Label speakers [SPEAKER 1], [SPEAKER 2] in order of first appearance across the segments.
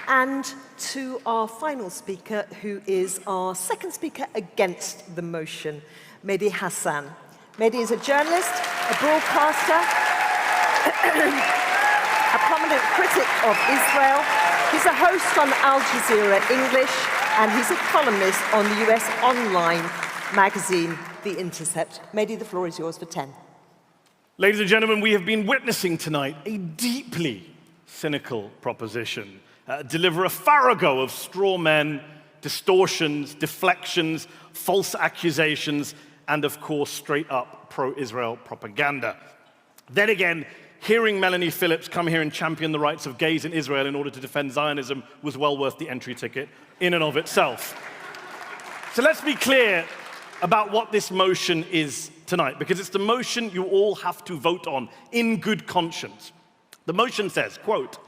[SPEAKER 1] and to our final speaker, who is our second speaker against the motion, Mehdi Hasan. Mehdi is a journalist, a broadcaster, a prominent critic of Israel. He's a host on Al Jazeera English, and he's a columnist on the US online magazine, The Intercept. Mehdi, the floor is yours for 10.
[SPEAKER 2] Ladies and gentlemen, we have been witnessing tonight a deeply cynical proposition. Deliver a farrago of straw men, distortions, deflections, false accusations, and of course, straight up pro-Israel propaganda. Then again, hearing Melanie Phillips come here and champion the rights of gays in Israel in order to defend Zionism was well worth the entry ticket in and of itself. So let's be clear about what this motion is tonight, because it's the motion you all have to vote on in good conscience. The motion says, quote,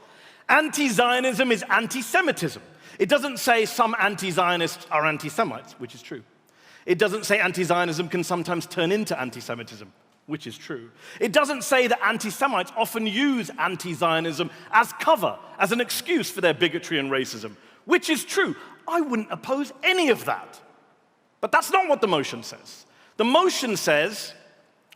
[SPEAKER 2] anti-Zionism is anti-Semitism. It doesn't say some anti-Zionists are anti-Semites, which is true. It doesn't say anti-Zionism can sometimes turn into anti-Semitism, which is true. It doesn't say that anti-Semites often use anti-Zionism as cover, as an excuse for their bigotry and racism, which is true. I wouldn't oppose any of that. But that's not what the motion says. The motion says,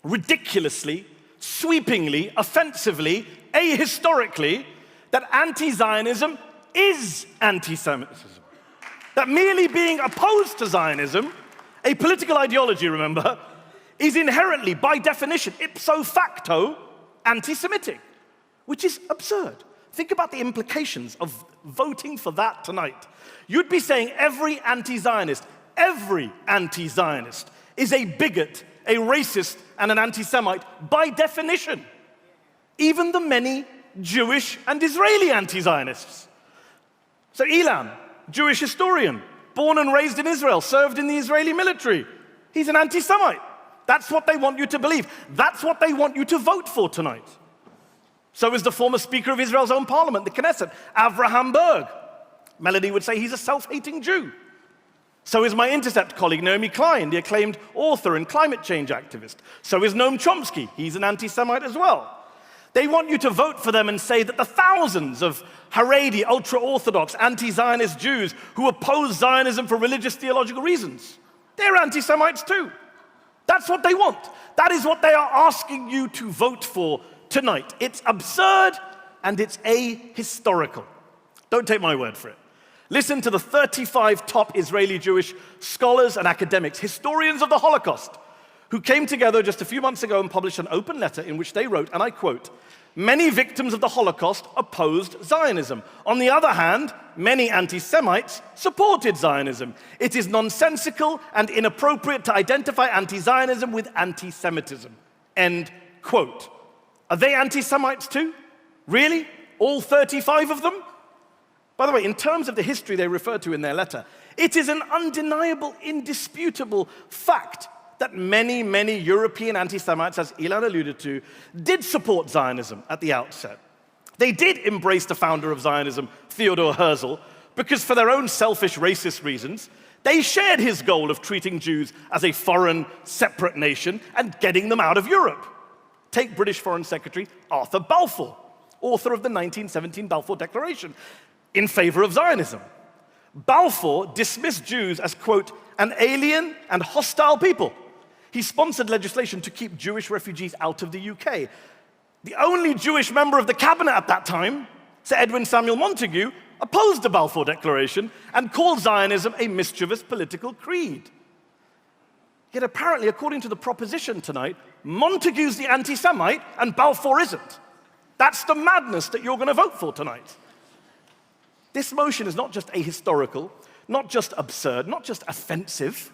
[SPEAKER 2] ridiculously, sweepingly, offensively, ahistorically, that anti-Zionism is anti-Semitism. That merely being opposed to Zionism, a political ideology, remember, is inherently, by definition, ipso facto, anti-Semitic, which is absurd. Think about the implications of voting for that tonight. You'd be saying every anti-Zionist is a bigot, a racist, and an anti-Semite by definition. Even the many Jewish and Israeli anti-Zionists. So Ilan, Jewish historian, born and raised in Israel, served in the Israeli military. He's an anti-Semite. That's what they want you to believe. That's what they want you to vote for tonight. So is the former Speaker of Israel's own parliament, the Knesset, Avraham Berg. Melanie would say he's a self-hating Jew. So is my Intercept colleague, Naomi Klein, the acclaimed author and climate change activist. So is Noam Chomsky. He's an anti-Semite as well. They want you to vote for them and say that the thousands of Haredi, ultra-Orthodox, anti-Zionist Jews who oppose Zionism for religious theological reasons, they're anti-Semites too. That's what they want. That is what they are asking you to vote for tonight. It's absurd and it's ahistorical. Don't take my word for it. Listen to the 35 top Israeli Jewish scholars and academics, historians of the Holocaust, who came together just a few months ago and published an open letter in which they wrote, and I quote, many victims of the Holocaust opposed Zionism. On the other hand, many anti-Semites supported Zionism. It is nonsensical and inappropriate to identify anti-Zionism with anti-Semitism. End quote. Are they anti-Semites too? Really? All 35 of them? By the way, in terms of the history they refer to in their letter, it is an undeniable, indisputable fact that many, many European anti-Semites, as Ilan alluded to, did support Zionism at the outset. They did embrace the founder of Zionism, Theodor Herzl, because for their own selfish racist reasons, they shared his goal of treating Jews as a foreign, separate nation and getting them out of Europe. Take British Foreign Secretary Arthur Balfour, author of the 1917 Balfour Declaration, in favor of Zionism. Balfour dismissed Jews as, quote, an alien and hostile people. He sponsored legislation to keep Jewish refugees out of the UK. The only Jewish member of the cabinet at that time, Sir Edwin Samuel Montagu, opposed the Balfour Declaration and called Zionism a mischievous political creed. Yet apparently, according to the proposition tonight, Montagu's the anti-Semite and Balfour isn't. That's the madness that you're going to vote for tonight. This motion is not just ahistorical, not just absurd, not just offensive.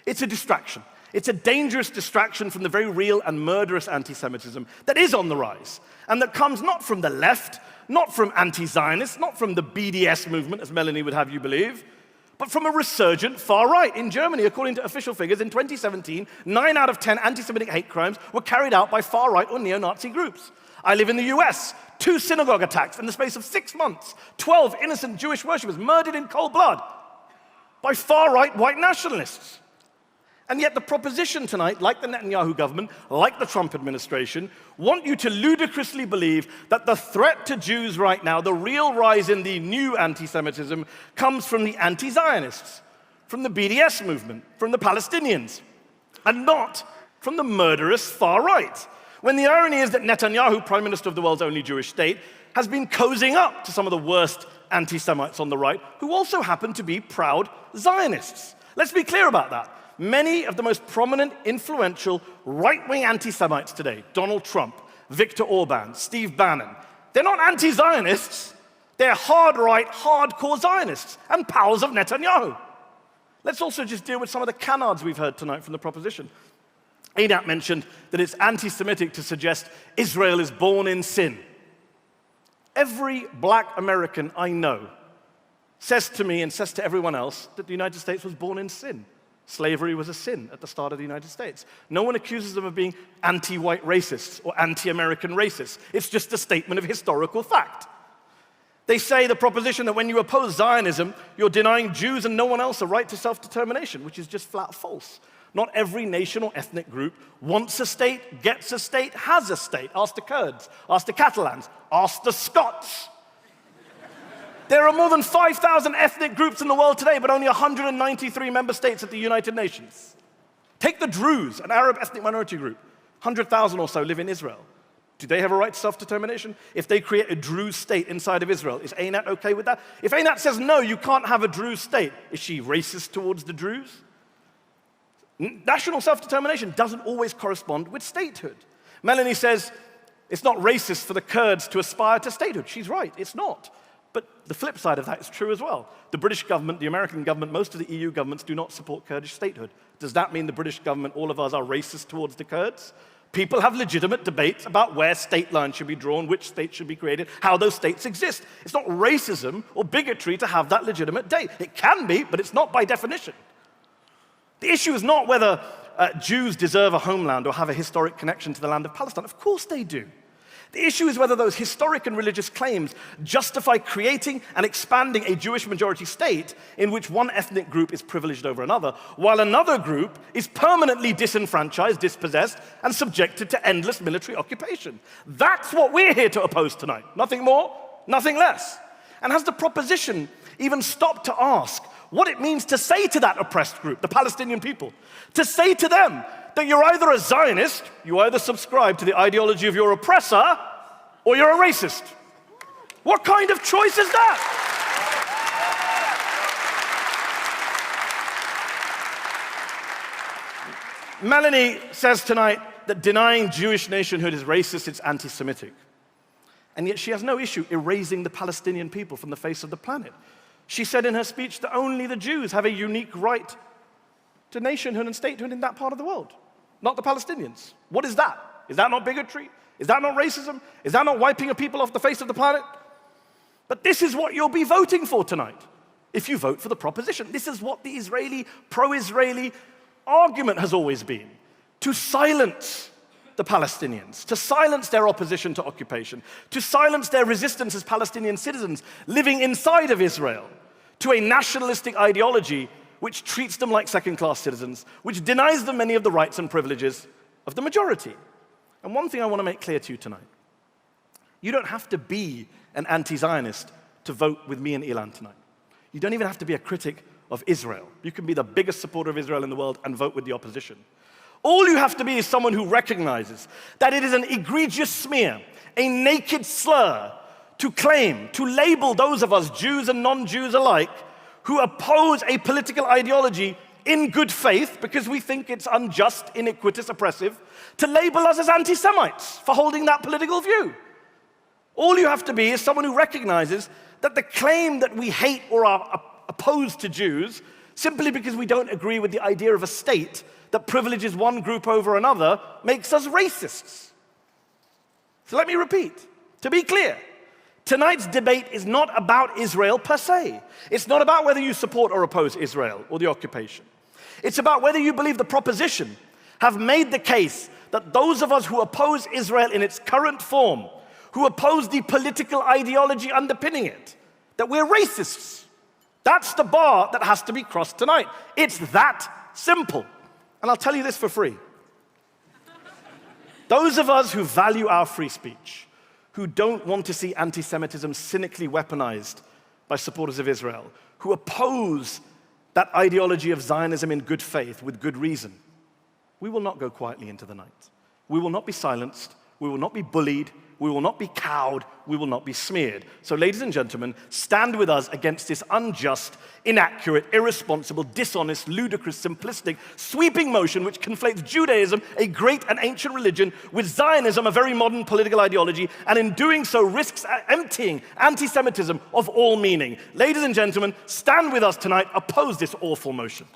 [SPEAKER 2] It's a distraction. It's a dangerous distraction from the very real and murderous anti-Semitism that is on the rise, and that comes not from the left, not from anti-Zionists, not from the BDS movement, as Melanie would have you believe, but from a resurgent far right. In Germany, according to official figures, in 2017, 9 out of 10 anti-Semitic hate crimes were carried out by far right or neo-Nazi groups. I live in the US. 2 synagogue attacks in the space of 6 months. 12 innocent Jewish worshippers murdered in cold blood by far-right white nationalists. And yet the proposition tonight, like the Netanyahu government, like the Trump administration, want you to ludicrously believe that the threat to Jews right now, the real rise in the new anti-Semitism, comes from the anti-Zionists, from the BDS movement, from the Palestinians, and not from the murderous far right. When the irony is that Netanyahu, prime minister of the world's only Jewish state, has been cozying up to some of the worst anti-Semites on the right, who also happen to be proud Zionists. Let's be clear about that. Many of the most prominent, influential, right-wing anti-Semites today, Donald Trump, Viktor Orban, Steve Bannon, they're not anti-Zionists, they're hard-right, hardcore Zionists and pals of Netanyahu. Let's also just deal with some of the canards we've heard tonight from the proposition. Einat mentioned that it's anti-Semitic to suggest Israel is born in sin. Every black American I know says to me and says to everyone else that the United States was born in sin. Slavery was a sin at the start of the United States. No one accuses them of being anti-white racists or anti-American racists. It's just a statement of historical fact. They say the proposition that when you oppose Zionism, you're denying Jews and no one else a right to self-determination, which is just flat false. Not every nation or ethnic group wants a state, gets a state, has a state. Ask the Kurds, ask the Catalans, ask the Scots. There are more than 5,000 ethnic groups in the world today, but only 193 member states at the United Nations. Take the Druze, an Arab ethnic minority group. 100,000 or so live in Israel. Do they have a right to self-determination? If they create a Druze state inside of Israel, is Einat okay with that? If Einat says, no, you can't have a Druze state, is she racist towards the Druze? National self-determination doesn't always correspond with statehood. Melanie says, it's not racist for the Kurds to aspire to statehood. She's right, it's not. But the flip side of that is true as well. The British government, the American government, most of the EU governments do not support Kurdish statehood. Does that mean the British government, all of us, are racist towards the Kurds? People have legitimate debates about where state lines should be drawn, which states should be created, how those states exist. It's not racism or bigotry to have that legitimate debate. It can be, but it's not by definition. The issue is not whether Jews deserve a homeland or have a historic connection to the land of Palestine. Of course they do. The issue is whether those historic and religious claims justify creating and expanding a Jewish majority state in which one ethnic group is privileged over another, while another group is permanently disenfranchised, dispossessed, and subjected to endless military occupation. That's what we're here to oppose tonight. Nothing more, nothing less. And has the proposition even stopped to ask what it means to say to that oppressed group, the Palestinian people, to say to them that you're either a Zionist, you either subscribe to the ideology of your oppressor, or you're a racist? What kind of choice is that? Melanie says tonight that denying Jewish nationhood is racist, it's anti-Semitic. And yet she has no issue erasing the Palestinian people from the face of the planet. She said in her speech that only the Jews have a unique right to nationhood and statehood in that part of the world, not the Palestinians. What is that? Is that not bigotry? Is that not racism? Is that not wiping a people off the face of the planet? But this is what you'll be voting for tonight if you vote for the proposition. This is what the Israeli, pro-Israeli argument has always been: to silence the Palestinians, to silence their opposition to occupation, to silence their resistance as Palestinian citizens living inside of Israel to a nationalistic ideology which treats them like second-class citizens, which denies them many of the rights and privileges of the majority. And one thing I want to make clear to you tonight: you don't have to be an anti-Zionist to vote with me and Ilan tonight. You don't even have to be a critic of Israel. You can be the biggest supporter of Israel in the world and vote with the opposition. All you have to be is someone who recognizes that it is an egregious smear, a naked slur, to claim, to label those of us, Jews and non-Jews alike, who oppose a political ideology in good faith because we think it's unjust, iniquitous, oppressive, to label us as anti-Semites for holding that political view. All you have to be is someone who recognizes that the claim that we hate or are opposed to Jews simply because we don't agree with the idea of a state that privileges one group over another makes us racists. So let me repeat, to be clear, tonight's debate is not about Israel per se. It's not about whether you support or oppose Israel or the occupation. It's about whether you believe the proposition have made the case that those of us who oppose Israel in its current form, who oppose the political ideology underpinning it, that we're racists. That's the bar that has to be crossed tonight. It's that simple. And I'll tell you this for free. Those of us who value our free speech, who don't want to see anti-Semitism cynically weaponized by supporters of Israel, who oppose that ideology of Zionism in good faith with good reason, we will not go quietly into the night. We will not be silenced. We will not be bullied. We will not be cowed. We will not be smeared. So, ladies and gentlemen, stand with us against this unjust, inaccurate, irresponsible, dishonest, ludicrous, simplistic, sweeping motion which conflates Judaism, a great and ancient religion, with Zionism, a very modern political ideology, and in doing so risks emptying anti-Semitism of all meaning. Ladies and gentlemen, stand with us tonight. Oppose this awful motion.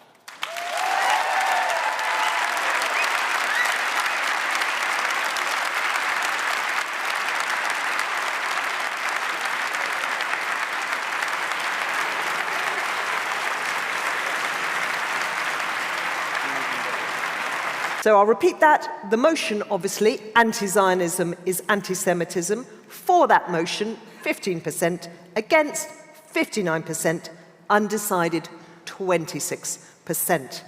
[SPEAKER 1] So I'll repeat that. The motion, obviously, anti-Zionism is anti-Semitism. For that motion, 15%. Against, 59%. Undecided, 26%.